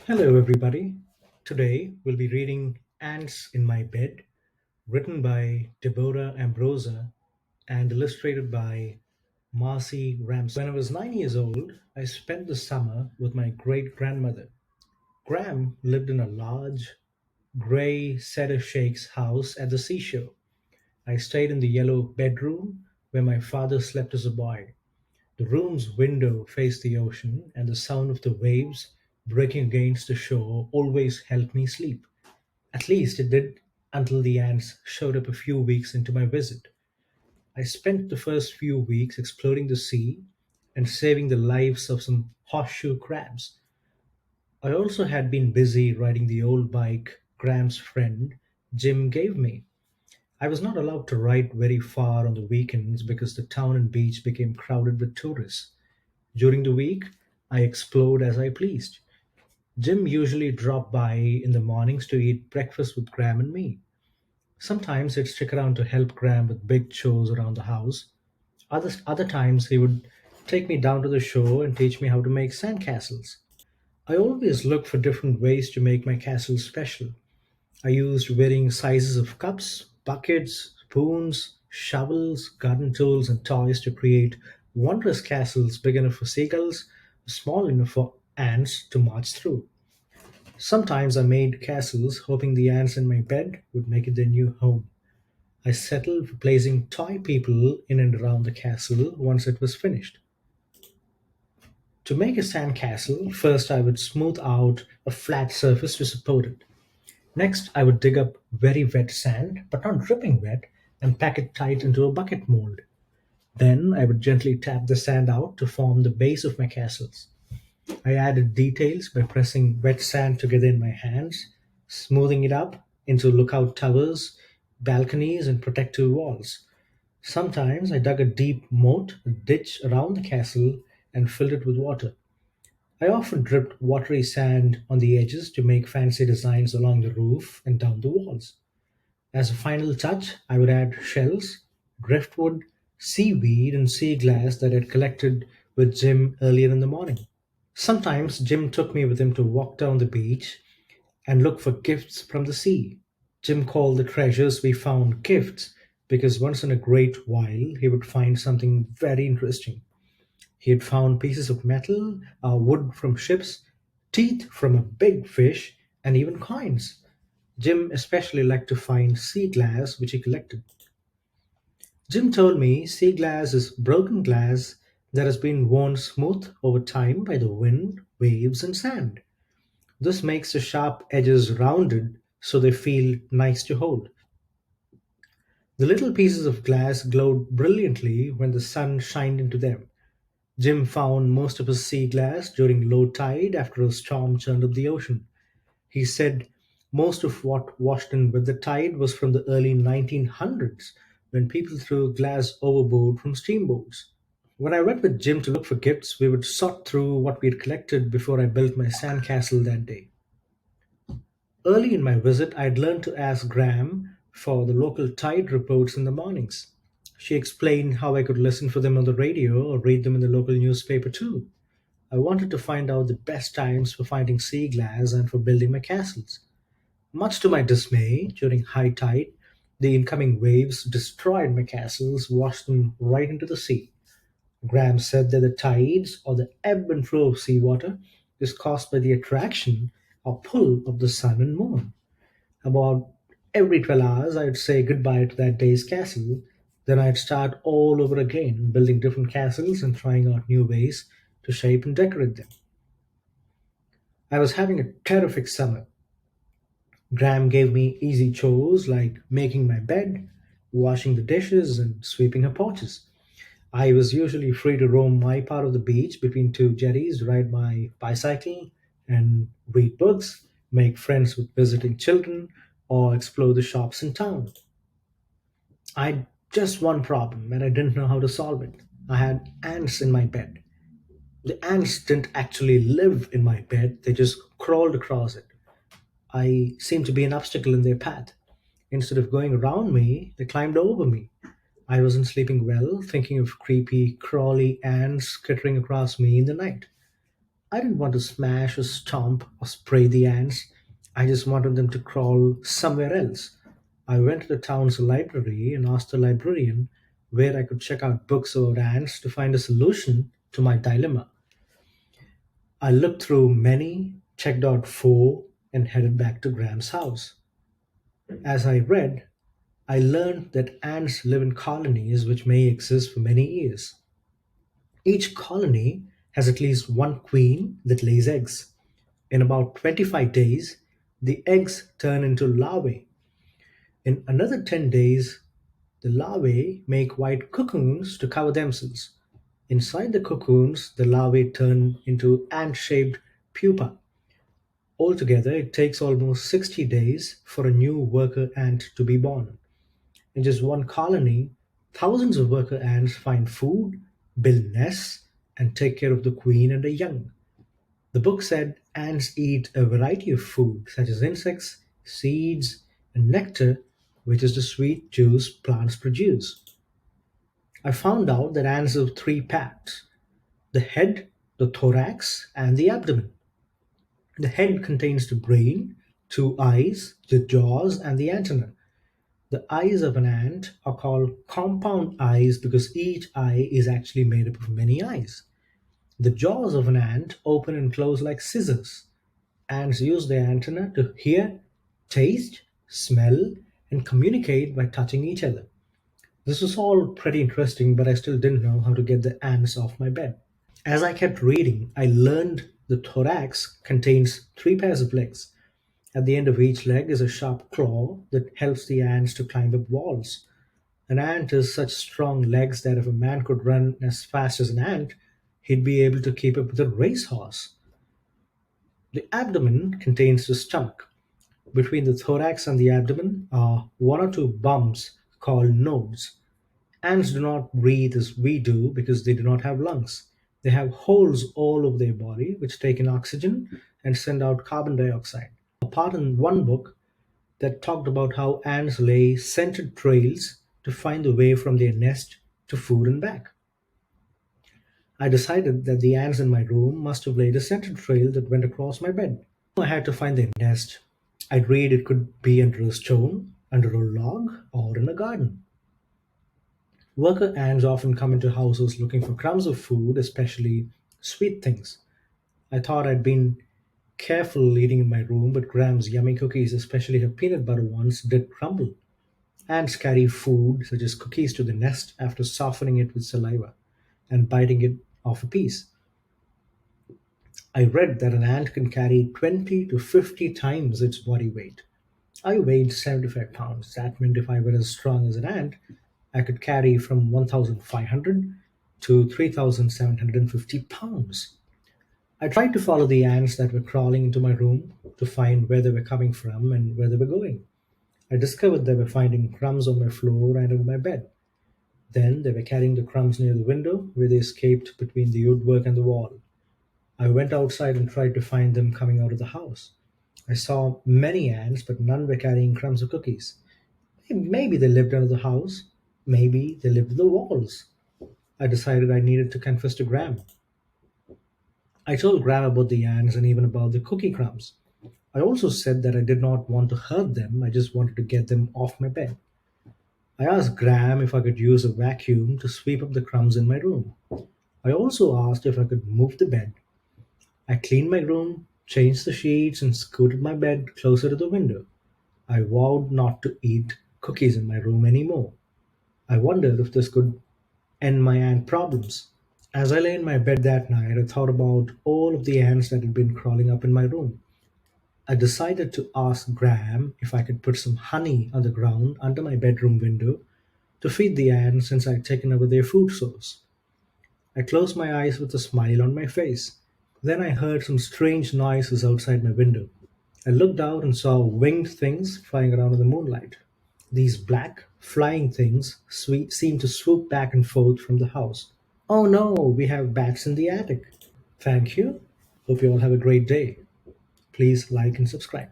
Hello, everybody. Today we'll be reading Ants in My Bed, written by Deborah Ambrosa and illustrated by Marcy Ramsey. When I was 9 years old, I spent the summer with my great grandmother. Graham lived in a large, grey cedar shakes house at the seashore. I stayed in the yellow bedroom where my father slept as a boy. The room's window faced the ocean, and the sound of the waves breaking against the shore always helped me sleep. At least it did until the ants showed up a few weeks into my visit. I spent the first few weeks exploring the sea and saving the lives of some horseshoe crabs. I also had been busy riding the old bike Graham's friend Jim gave me. I was not allowed to ride very far on the weekends because the town and beach became crowded with tourists. During the week, I explored as I pleased. Jim usually dropped by in the mornings to eat breakfast with Graham and me. Sometimes he'd stick around to help Graham with big chores around the house. Other times he would take me down to the shore and teach me how to make sandcastles. I always looked for different ways to make my castle special. I used varying sizes of cups, buckets, spoons, shovels, garden tools, and toys to create wondrous castles big enough for seagulls, small enough for ants to march through. Sometimes I made castles hoping the ants in my bed would make it their new home. I settled for placing toy people in and around the castle once it was finished. To make a sand castle, first I would smooth out a flat surface to support it. Next, I would dig up very wet sand, but not dripping wet, and pack it tight into a bucket mold. Then I would gently tap the sand out to form the base of my castles. I added details by pressing wet sand together in my hands, smoothing it up into lookout towers, balconies, and protective walls. Sometimes I dug a deep moat, a ditch around the castle, and filled it with water. I often dripped watery sand on the edges to make fancy designs along the roof and down the walls. As a final touch, I would add shells, driftwood, seaweed, and sea glass that I'd collected with Jim earlier in the morning. Sometimes Jim took me with him to walk down the beach and look for gifts from the sea. Jim called the treasures we found gifts because once in a great while he would find something very interesting. He had found pieces of metal, wood from ships, teeth from a big fish, and even coins. Jim especially liked to find sea glass, which he collected. Jim told me sea glass is broken glass that has been worn smooth over time by the wind, waves, and sand. This makes the sharp edges rounded so they feel nice to hold. The little pieces of glass glowed brilliantly when the sun shined into them. Jim found most of his sea glass during low tide after a storm churned up the ocean. He said most of what washed in with the tide was from the early 1900s when people threw glass overboard from steamboats. When I went with Jim to look for gifts, we would sort through what we had collected before I built my sandcastle that day. Early in my visit, I had learned to ask Graham for the local tide reports in the mornings. She explained how I could listen for them on the radio or read them in the local newspaper too. I wanted to find out the best times for finding sea glass and for building my castles. Much to my dismay, during high tide, the incoming waves destroyed my castles, washed them right into the sea. Graham said that the tides, or the ebb and flow of seawater, is caused by the attraction or pull of the sun and moon. About every 12 hours, I would say goodbye to that day's castle. Then I'd start all over again, building different castles and trying out new ways to shape and decorate them. I was having a terrific summer. Graham gave me easy chores like making my bed, washing the dishes, and sweeping her porches. I was usually free to roam my part of the beach between two jetties, ride my bicycle, and read books, make friends with visiting children, or explore the shops in town. I had just one problem, and I didn't know how to solve it. I had ants in my bed. The ants didn't actually live in my bed, they just crawled across it. I seemed to be an obstacle in their path. Instead of going around me, they climbed over me. I wasn't sleeping well, thinking of creepy, crawly ants skittering across me in the night. I didn't want to smash or stomp or spray the ants. I just wanted them to crawl somewhere else. I went to the town's library and asked the librarian where I could check out books about ants to find a solution to my dilemma. I looked through many, checked out four, and headed back to Graham's house. As I read, I learned that ants live in colonies which may exist for many years. Each colony has at least one queen that lays eggs. In about 25 days, the eggs turn into larvae. In another 10 days, the larvae make white cocoons to cover themselves. Inside the cocoons, the larvae turn into ant shaped pupa. Altogether, it takes almost 60 days for a new worker ant to be born. In just one colony, thousands of worker ants find food, build nests, and take care of the queen and the young. The book said ants eat a variety of food, such as insects, seeds, and nectar, which is the sweet juice plants produce. I found out that ants have three parts: the head, the thorax, and the abdomen. The head contains the brain, two eyes, the jaws, and the antenna. The eyes of an ant are called compound eyes because each eye is actually made up of many eyes. The jaws of an ant open and close like scissors. Ants use their antenna to hear, taste, smell, and communicate by touching each other. This was all pretty interesting, but I still didn't know how to get the ants off my bed. As I kept reading, I learned the thorax contains three pairs of legs. At the end of each leg is a sharp claw that helps the ants to climb up walls. An ant has such strong legs that if a man could run as fast as an ant, he'd be able to keep up with a racehorse. The abdomen contains the stomach. Between the thorax and the abdomen are one or two bumps called nodes. Ants do not breathe as we do because they do not have lungs. They have holes all over their body which take in oxygen and send out carbon dioxide. A part in one book that talked about how ants lay scented trails to find the way from their nest to food and back. I decided that the ants in my room must have laid a scented trail that went across my bed. I had to find their nest. I'd read it could be under a stone, under a log, or in a garden. Worker ants often come into houses looking for crumbs of food, especially sweet things. I thought I'd been careful eating in my room, but Graham's yummy cookies, especially her peanut butter ones, did crumble. Ants carry food, such as cookies, to the nest after softening it with saliva and biting it off a piece. I read that an ant can carry 20 to 50 times its body weight. I weighed 75 pounds. That meant if I were as strong as an ant, I could carry from 1,500 to 3,750 pounds. I tried to follow the ants that were crawling into my room to find where they were coming from and where they were going. I discovered they were finding crumbs on my floor and on my bed. Then they were carrying the crumbs near the window where they escaped between the woodwork and the wall. I went outside and tried to find them coming out of the house. I saw many ants, but none were carrying crumbs or cookies. Maybe they lived under the house. Maybe they lived in the walls. I decided I needed to confess to Graham. I told Graham about the ants and even about the cookie crumbs. I also said that I did not want to hurt them, I just wanted to get them off my bed. I asked Graham if I could use a vacuum to sweep up the crumbs in my room. I also asked if I could move the bed. I cleaned my room, changed the sheets, and scooted my bed closer to the window. I vowed not to eat cookies in my room anymore. I wondered if this could end my ant problems. As I lay in my bed that night, I thought about all of the ants that had been crawling up in my room. I decided to ask Graham if I could put some honey on the ground under my bedroom window to feed the ants since I'd taken over their food source. I closed my eyes with a smile on my face. Then I heard some strange noises outside my window. I looked out and saw winged things flying around in the moonlight. These black, flying things seemed to swoop back and forth from the house. Oh no, we have bats in the attic. Thank you. Hope you all have a great day. Please like and subscribe.